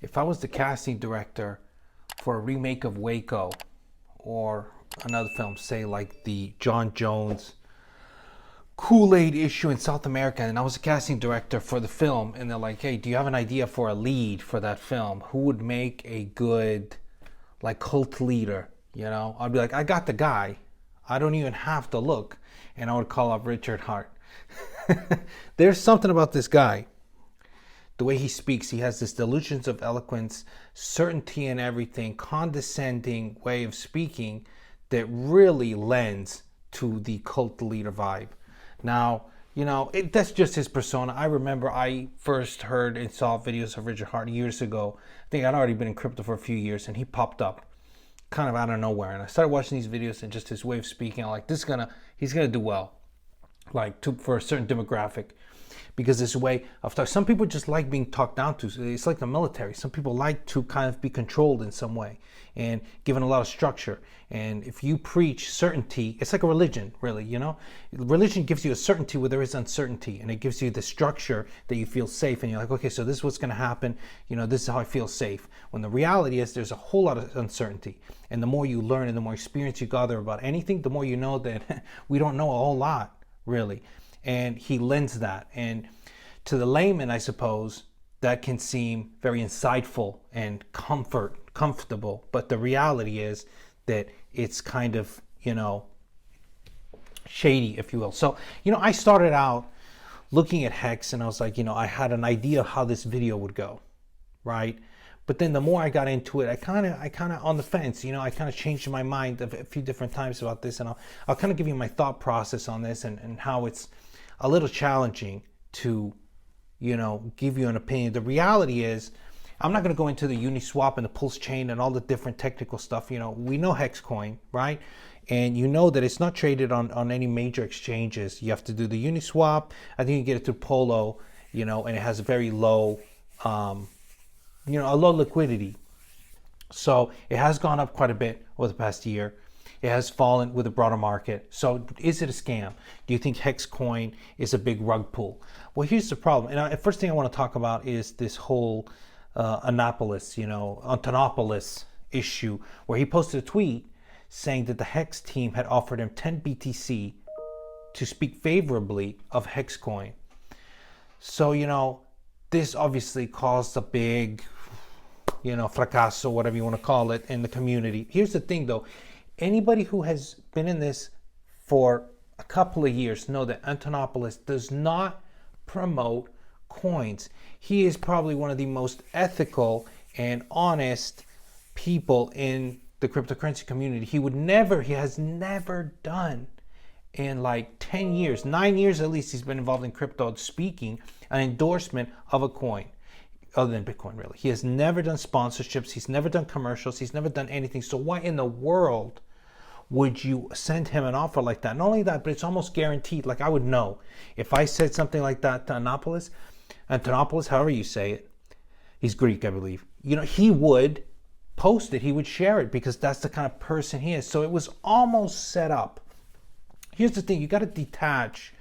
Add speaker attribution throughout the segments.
Speaker 1: If I was the casting director for a remake of Waco or another film, say like the John Jones Kool-Aid issue in South America, and I was a casting director for the film, and they're like, hey, do you have an idea for a lead for that film? Who would make a good like cult leader? I'd be like, I got the guy. I don't even have to look. And I would call up Richard Hart. There's something about this guy. The way he speaks, he has this delusions of eloquence, certainty in everything, condescending way of speaking that really lends to the cult leader vibe. Now, that's just his persona. I remember I first heard and saw videos of Richard Hart years ago. I think I'd already been in crypto for a few years, and he popped up kind of out of nowhere. And I started watching these videos, and just his way of speaking, I'm like, he's gonna do well, like for a certain demographic, because this way of talk. Some people just like being talked down to. It's like the military. Some people like to kind of be controlled in some way and given a lot of structure. And if you preach certainty, it's like a religion, really. Religion gives you a certainty where there is uncertainty, and it gives you the structure that you feel safe. And you're like, okay, so this is what's going to happen. This is how I feel safe. When the reality is, there's a whole lot of uncertainty. And the more you learn and the more experience you gather about anything, the more you know that we don't know a whole lot, really. And he lends that. And to the layman, I suppose, that can seem very insightful and comfortable. But the reality is that it's kind of, shady, if you will. So, I started out looking at HEX, and I was like, I had an idea of how this video would go, right? But then the more I got into it, I kind of on the fence, I kind of changed my mind a few different times about this, and I'll kind of give you my thought process on this and how it's a little challenging to, give you an opinion. The reality is, I'm not going to go into the Uniswap and the pulse chain and all the different technical stuff. We know HEX coin, right? And you know that it's not traded on any major exchanges. You have to do the Uniswap. I think you get it through Polo, and it has a very low, a low liquidity. So it has gone up quite a bit over the past year. It has fallen with the broader market. So is it a scam? Do you think HEX coin is a big rug pull? Well, here's the problem. And the first thing I want to talk about is this whole Antonopoulos issue, where he posted a tweet saying that the HEX team had offered him 10 BTC to speak favorably of HEX coin. So, this obviously caused a big, fracaso, whatever you want to call it, in the community. Here's the thing, though. Anybody who has been in this for a couple of years know that Antonopoulos does not promote coins. He is probably one of the most ethical and honest people in the cryptocurrency community. He has never done in like 10 years, 9 years at least, he's been involved in crypto, speaking an endorsement of a coin other than Bitcoin, really. He has never done sponsorships. He's never done commercials. He's never done anything. So why in the world would you send him an offer like that? Not only that, but it's almost guaranteed. Like, I would know if I said something like that to Antonopoulos, however you say it, he's Greek, I believe. He would post it. He would share it, because that's the kind of person he is. So it was almost set up. Here's the thing. You got to detach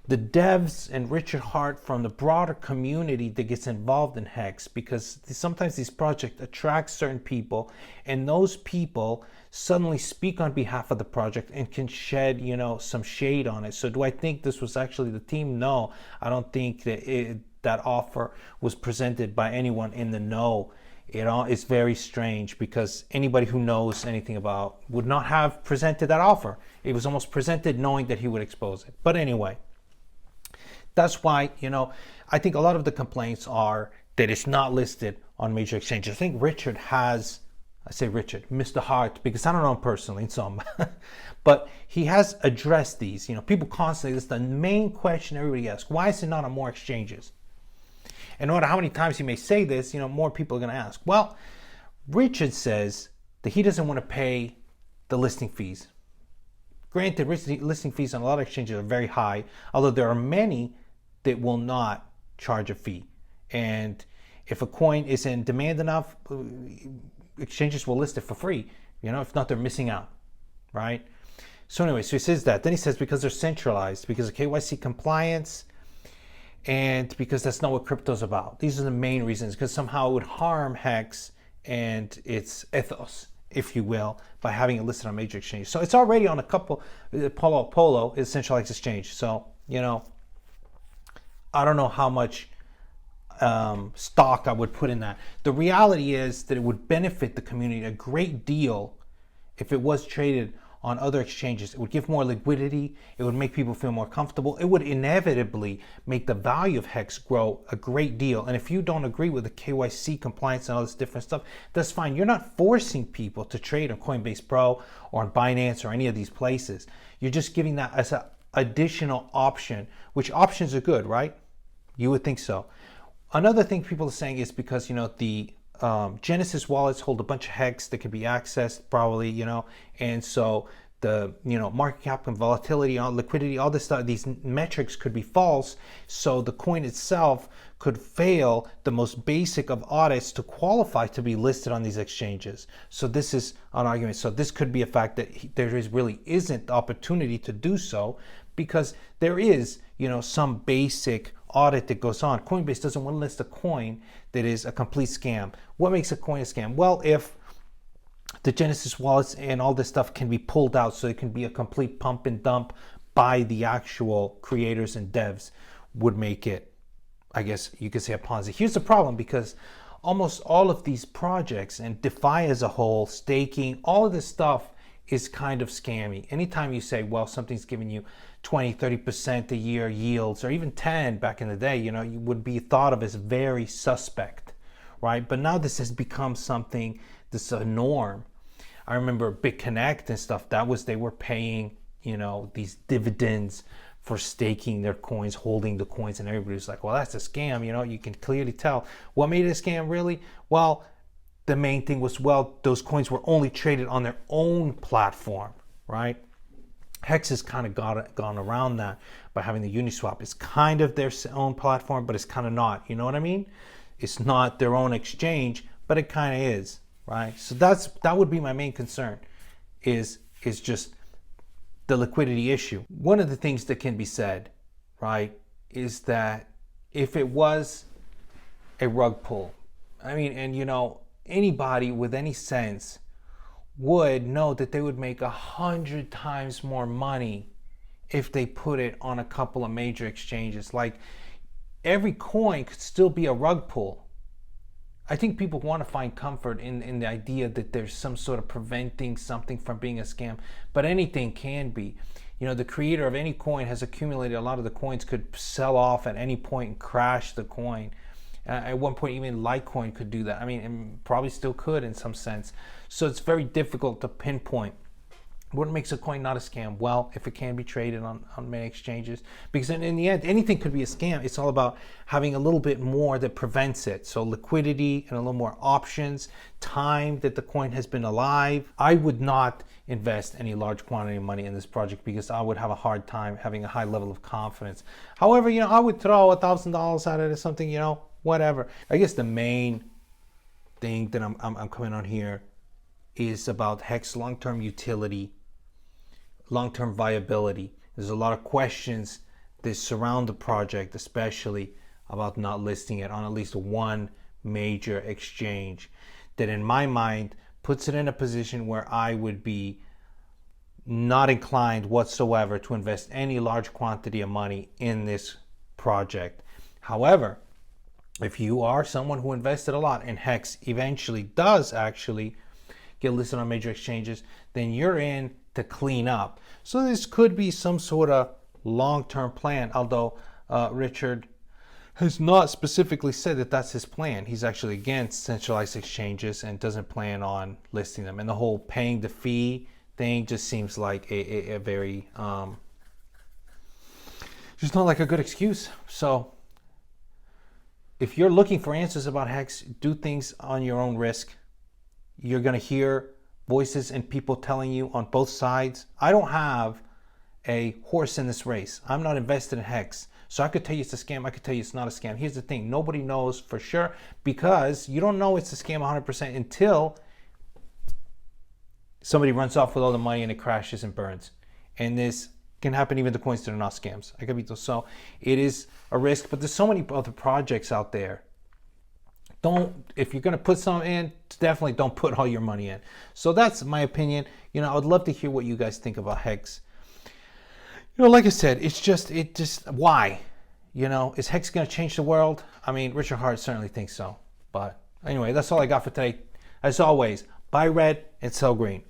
Speaker 1: the devs and Richard Hart from the broader community that gets involved in HEX, because sometimes these projects attract certain people, and those people suddenly speak on behalf of the project and can shed, some shade on it. So do I think this was actually the team? No, I don't think that that offer was presented by anyone in the know. It's very strange, because anybody who knows anything about would not have presented that offer. It was almost presented knowing that he would expose it. But anyway, that's why, I think a lot of the complaints are that it's not listed on major exchanges. I think Mr. Hart, because I don't know him personally, some, but he has addressed these. People constantly, this is the main question everybody asks: why is it not on more exchanges? And no matter how many times he may say this, more people are going to ask. Well, Richard says that he doesn't want to pay the listing fees. Granted, listing fees on a lot of exchanges are very high, although there are many that will not charge a fee. And if a coin is in demand enough, exchanges will list it for free. If not, they're missing out, right? So anyway, so he says that. Then he says because they're centralized, because of KYC compliance, and because that's not what crypto's about. These are the main reasons, because somehow it would harm HEX and its ethos, if you will, by having it listed on major exchanges. So it's already on a couple. Polo is centralized exchange. So, you know, I don't know how much stock I would put in that. The reality is that it would benefit the community a great deal if it was traded on other exchanges. It would give more liquidity. It would make people feel more comfortable. It would inevitably make the value of HEX grow a great deal. And if you don't agree with the KYC compliance and all this different stuff, that's fine. You're not forcing people to trade on Coinbase Pro or on Binance or any of these places. You're just giving that as an additional option, which options are good, right? You would think so. Another thing people are saying is because, you know, the Genesis wallets hold a bunch of HEX that can be accessed probably, you know, and so the, you know, market cap and volatility, liquidity, all this stuff, these metrics could be false. So the coin itself could fail the most basic of audits to qualify to be listed on these exchanges. So this is an argument. So this could be a fact that there really isn't the opportunity to do so, because there is, you know, some basic audit that goes on. Coinbase doesn't want to list a coin that is a complete scam. What makes a coin a scam? Well, if the Genesis wallets and all this stuff can be pulled out, so it can be a complete pump and dump by the actual creators and devs, would make it, I guess you could say, a Ponzi. Here's the problem, because almost all of these projects, and DeFi as a whole, staking, all of this stuff is kind of scammy. Anytime you say, well, something's giving you 20, 30% a year yields, or even 10 back in the day, you know, you would be thought of as very suspect, right? But now this has become something that's a norm. I remember BitConnect and stuff, they were paying, you know, these dividends for staking their coins, holding the coins, and everybody was like, well, that's a scam, you know, you can clearly tell. What made it a scam, really? Well, the main thing was, well, those coins were only traded on their own platform, right? HEX has kind of gone around that by having the Uniswap. It's kind of their own platform, but it's kind of not. You know what I mean? It's not their own exchange, but it kind of is, right? So that would be my main concern, is just the liquidity issue. One of the things that can be said, right, is that if it was a rug pull, I mean, and you know, anybody with any sense would know that they would make 100 times more money if they put it on a couple of major exchanges. Like, every coin could still be a rug pull. I think people want to find comfort in the idea that there's some sort of preventing something from being a scam, but anything can be. You know, the creator of any coin has accumulated a lot of the coins, could sell off at any point and crash the coin. At one point, even Litecoin could do that. I mean, and probably still could in some sense. So it's very difficult to pinpoint what makes a coin not a scam. Well, if it can be traded on many exchanges, because in the end, anything could be a scam. It's all about having a little bit more that prevents it. So liquidity and a little more options, time that the coin has been alive. I would not invest any large quantity of money in this project because I would have a hard time having a high level of confidence. However, you know, I would throw $1,000 at it or something, you know, whatever. I guess the main thing that I'm coming on here is about HEX long-term utility, long-term viability. There's a lot of questions that surround the project, especially about not listing it on at least one major exchange, that in my mind puts it in a position where I would be not inclined whatsoever to invest any large quantity of money in this project. However, if you are someone who invested a lot and HEX eventually does actually get listed on major exchanges, then you're in to clean up. So this could be some sort of long-term plan, although Richard has not specifically said that that's his plan. He's actually against centralized exchanges and doesn't plan on listing them. And the whole paying the fee thing just seems like a very, just not like a good excuse. So if you're looking for answers about HEX, do things on your own risk. You're going to hear voices and people telling you on both sides. I don't have a horse in this race. I'm not invested in HEX. So I could tell you it's a scam. I could tell you it's not a scam. Here's the thing. Nobody knows for sure, because you don't know it's a scam 100% until somebody runs off with all the money and it crashes and burns. And this can happen even to coins that are not scams. So it is a risk, but there's so many other projects out there. If you're going to put some in, definitely don't put all your money in. So that's my opinion. I would love to hear what you guys think about HEX. Like I said, why? Is HEX going to change the world? I mean, Richard Hart certainly thinks so. But anyway, that's all I got for today. As always, buy red and sell green.